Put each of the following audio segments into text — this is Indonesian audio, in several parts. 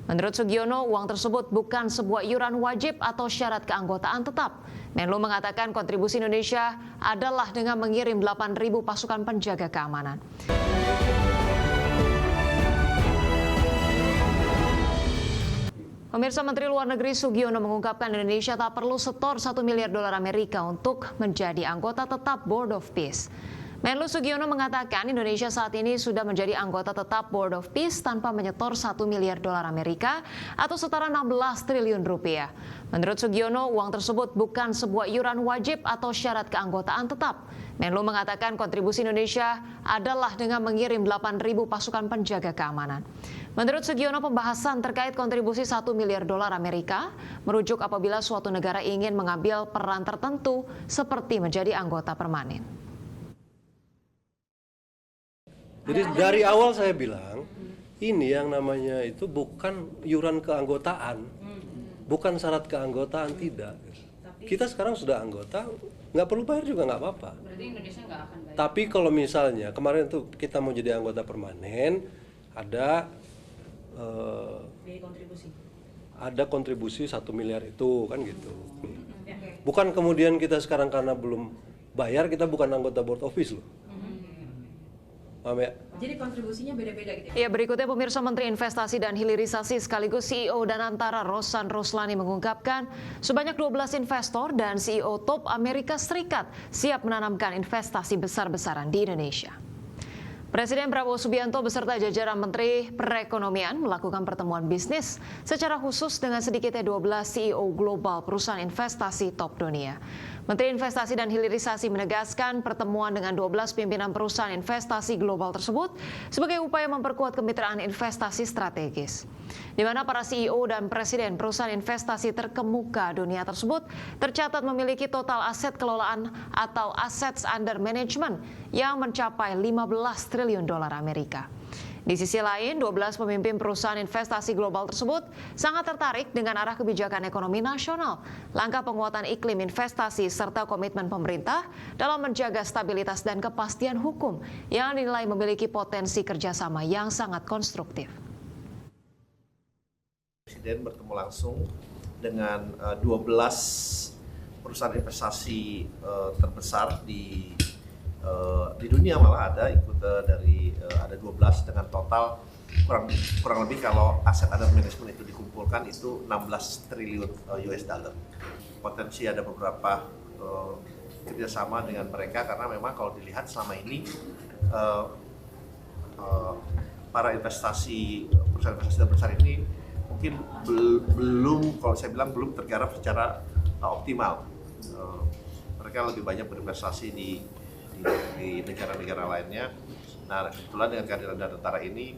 Menurut Sugiono, uang tersebut bukan sebuah iuran wajib atau syarat keanggotaan tetap. Menlu mengatakan kontribusi Indonesia adalah dengan mengirim 8.000 pasukan penjaga keamanan. Pemirsa, Menteri Luar Negeri Sugiono mengungkapkan Indonesia tak perlu setor 1 miliar dolar Amerika untuk menjadi anggota tetap Board of Peace. Menlu Sugiono mengatakan Indonesia saat ini sudah menjadi anggota tetap Board of Peace tanpa menyetor 1 miliar dolar Amerika atau setara 16 triliun rupiah. Menurut Sugiono, uang tersebut bukan sebuah iuran wajib atau syarat keanggotaan tetap. Menlu mengatakan kontribusi Indonesia adalah dengan mengirim 8.000 pasukan penjaga keamanan. Menurut Sugiono, pembahasan terkait kontribusi 1 miliar dolar Amerika merujuk apabila suatu negara ingin mengambil peran tertentu seperti menjadi anggota permanen. Jadi dari awal saya bilang, ini yang namanya itu bukan iuran keanggotaan, bukan syarat keanggotaan, tidak. Kita sekarang sudah anggota, nggak perlu bayar juga nggak apa-apa. Berarti Indonesia nggak akan bayar. Tapi kalau misalnya kemarin tuh kita mau jadi anggota permanen, ada kontribusi 1 miliar itu kan gitu. Bukan kemudian kita sekarang karena belum bayar kita bukan anggota board office loh. Paham ya? Jadi kontribusinya beda-beda gitu. Ya, berikutnya pemirsa, Menteri Investasi dan Hilirisasi sekaligus CEO Danantara Rosan Roslani mengungkapkan sebanyak 12 investor dan CEO top Amerika Serikat siap menanamkan investasi besar-besaran di Indonesia. Presiden Prabowo Subianto beserta jajaran Menteri Perekonomian melakukan pertemuan bisnis secara khusus dengan sedikitnya 12 CEO global perusahaan investasi top dunia. Menteri Investasi dan Hilirisasi menegaskan pertemuan dengan 12 pimpinan perusahaan investasi global tersebut sebagai upaya memperkuat kemitraan investasi strategis, di mana para CEO dan presiden perusahaan investasi terkemuka dunia tersebut tercatat memiliki total aset kelolaan atau assets under management yang mencapai 15 triliun dolar Amerika. Di sisi lain, 12 pemimpin perusahaan investasi global tersebut sangat tertarik dengan arah kebijakan ekonomi nasional, langkah penguatan iklim investasi, serta komitmen pemerintah dalam menjaga stabilitas dan kepastian hukum yang dinilai memiliki potensi kerjasama yang sangat konstruktif. Presiden bertemu langsung dengan 12 perusahaan investasi terbesar di dunia, malah ada ikut ada 12 dengan total kurang lebih kalau aset under management itu dikumpulkan itu 16 triliun US dollar. Potensi ada beberapa kerjasama dengan mereka karena memang kalau dilihat selama ini para perusahaan investasi terbesar ini mungkin belum, kalau saya bilang belum tergarap secara optimal. Mereka lebih banyak berinvestasi di negara-negara lainnya. Nah, kebetulan dengan kehadiran Danantara ini,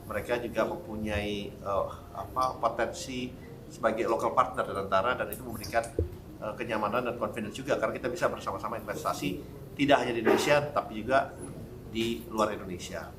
mereka juga mempunyai potensi sebagai local partner Danantara, dan itu memberikan kenyamanan dan confidence juga karena kita bisa bersama-sama investasi tidak hanya di Indonesia tapi juga di luar Indonesia.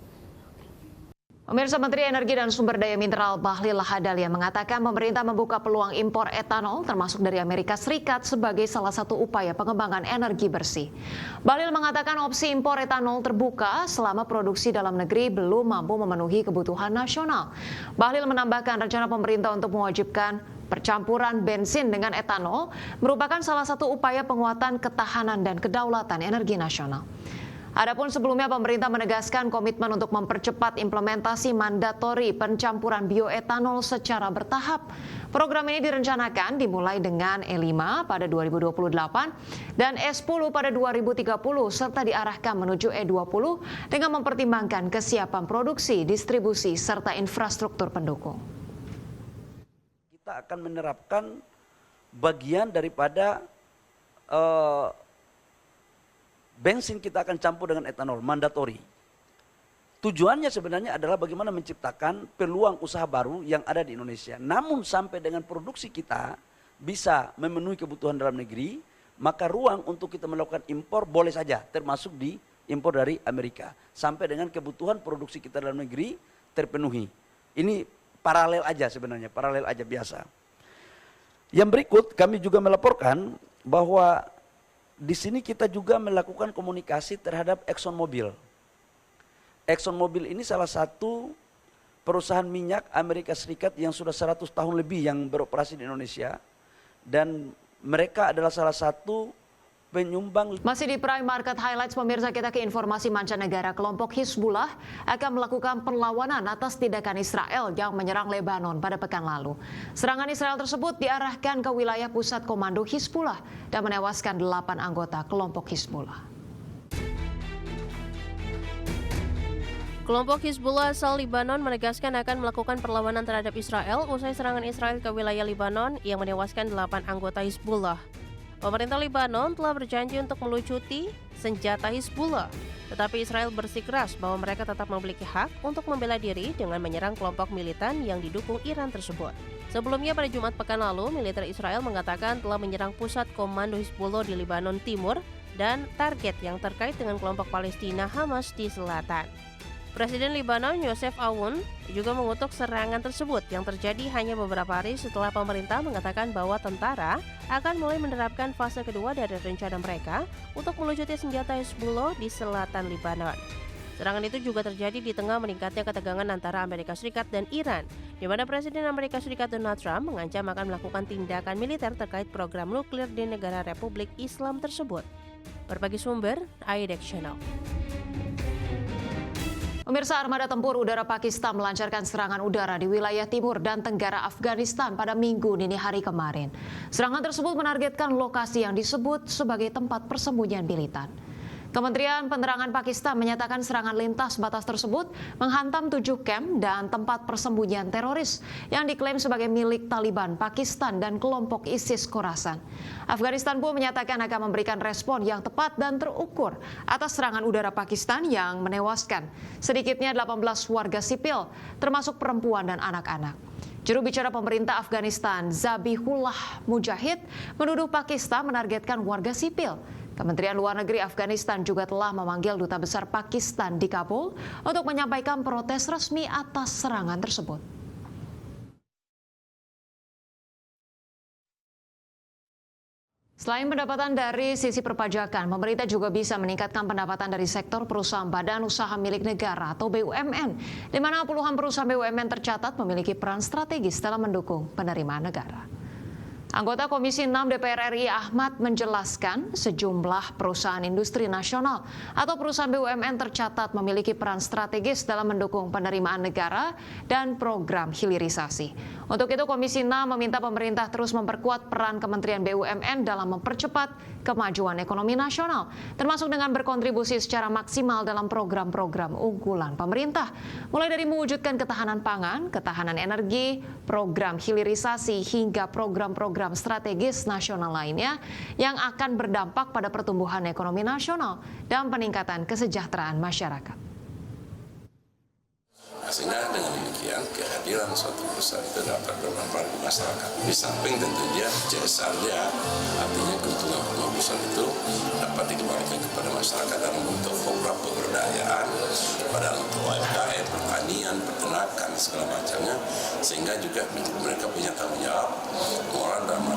Pemirsa, Menteri Energi dan Sumber Daya Mineral Bahlil Lahadalia mengatakan pemerintah membuka peluang impor etanol termasuk dari Amerika Serikat sebagai salah satu upaya pengembangan energi bersih. Bahlil mengatakan opsi impor etanol terbuka selama produksi dalam negeri belum mampu memenuhi kebutuhan nasional. Bahlil menambahkan rencana pemerintah untuk mewajibkan percampuran bensin dengan etanol merupakan salah satu upaya penguatan ketahanan dan kedaulatan energi nasional. Adapun sebelumnya pemerintah menegaskan komitmen untuk mempercepat implementasi mandatori pencampuran bioetanol secara bertahap. Program ini direncanakan dimulai dengan E5 pada 2028 dan S10 pada 2030 serta diarahkan menuju E20 dengan mempertimbangkan kesiapan produksi, distribusi serta infrastruktur pendukung. Kita akan menerapkan bagian daripada bensin kita akan campur dengan etanol, mandatori. Tujuannya sebenarnya adalah bagaimana menciptakan peluang usaha baru yang ada di Indonesia. Namun sampai dengan produksi kita bisa memenuhi kebutuhan dalam negeri, maka ruang untuk kita melakukan impor boleh saja, termasuk di impor dari Amerika. Sampai dengan kebutuhan produksi kita dalam negeri terpenuhi. Ini paralel aja sebenarnya, paralel aja biasa. Yang berikut kami juga melaporkan bahwa di sini kita juga melakukan komunikasi terhadap ExxonMobil. ExxonMobil ini salah satu perusahaan minyak Amerika Serikat yang sudah 100 tahun lebih yang beroperasi di Indonesia, dan mereka adalah salah satu penyumbang. Masih di Prime Market Highlights, pemirsa, kita ke informasi mancanegara. Kelompok Hizbullah akan melakukan perlawanan atas tindakan Israel yang menyerang Lebanon pada pekan lalu. Serangan Israel tersebut diarahkan ke wilayah pusat komando Hizbullah dan menewaskan 8 anggota kelompok Hizbullah. Kelompok Hizbullah asal Lebanon menegaskan akan melakukan perlawanan terhadap Israel usai serangan Israel ke wilayah Lebanon yang menewaskan 8 anggota Hizbullah. Pemerintah Lebanon telah berjanji untuk melucuti senjata Hizbullah, tetapi Israel bersikeras bahwa mereka tetap memiliki hak untuk membela diri dengan menyerang kelompok militan yang didukung Iran tersebut. Sebelumnya pada Jumat pekan lalu, militer Israel mengatakan telah menyerang pusat komando Hizbullah di Lebanon Timur dan target yang terkait dengan kelompok Palestina Hamas di selatan. Presiden Lebanon Yosef Aoun juga mengutuk serangan tersebut yang terjadi hanya beberapa hari setelah pemerintah mengatakan bahwa tentara akan mulai menerapkan fase kedua dari rencana mereka untuk melucuti senjata Hizbullah di selatan Lebanon. Serangan itu juga terjadi di tengah meningkatnya ketegangan antara Amerika Serikat dan Iran, di mana Presiden Amerika Serikat Donald Trump mengancam akan melakukan tindakan militer terkait program nuklir di negara Republik Islam tersebut. Berbagi sumber, IDX Channel. Pemirsa, armada tempur udara Pakistan melancarkan serangan udara di wilayah timur dan tenggara Afghanistan pada Minggu dini hari kemarin. Serangan tersebut menargetkan lokasi yang disebut sebagai tempat persembunyian militan. Kementerian Penerangan Pakistan menyatakan serangan lintas batas tersebut menghantam 7 kamp dan tempat persembunyian teroris yang diklaim sebagai milik Taliban Pakistan dan kelompok ISIS Khorasan. Afghanistan pun menyatakan akan memberikan respon yang tepat dan terukur atas serangan udara Pakistan yang menewaskan sedikitnya 18 warga sipil, termasuk perempuan dan anak-anak. Juru bicara pemerintah Afghanistan, Zabihullah Mujahid, menuduh Pakistan menargetkan warga sipil. Kementerian Luar Negeri Afghanistan juga telah memanggil Duta Besar Pakistan di Kabul untuk menyampaikan protes resmi atas serangan tersebut. Selain pendapatan dari sisi perpajakan, pemerintah juga bisa meningkatkan pendapatan dari sektor perusahaan badan usaha milik negara atau BUMN, di mana puluhan perusahaan BUMN tercatat memiliki peran strategis dalam mendukung penerimaan negara. Anggota Komisi 6 DPR RI Ahmad menjelaskan sejumlah perusahaan industri nasional atau perusahaan BUMN tercatat memiliki peran strategis dalam mendukung penerimaan negara dan program hilirisasi. Untuk itu Komisi 6 meminta pemerintah terus memperkuat peran Kementerian BUMN dalam mempercepat kemajuan ekonomi nasional, termasuk dengan berkontribusi secara maksimal dalam program-program unggulan pemerintah, mulai dari mewujudkan ketahanan pangan, ketahanan energi, program hilirisasi, hingga program-program strategis nasional lainnya yang akan berdampak pada pertumbuhan ekonomi nasional dan peningkatan kesejahteraan masyarakat. Sehingga dengan demikian kehadiran suatu perusahaan itu dapat bermanfaat di masyarakat. Di samping tentunya CSR-nya, artinya keuntungan perusahaan itu dapat dikembalikan kepada masyarakat dalam bentuk program pemberdayaan, pada untuk UMKM, pertanian, peternakan, segala macamnya, sehingga juga mereka punya tanggung jawab moral dalam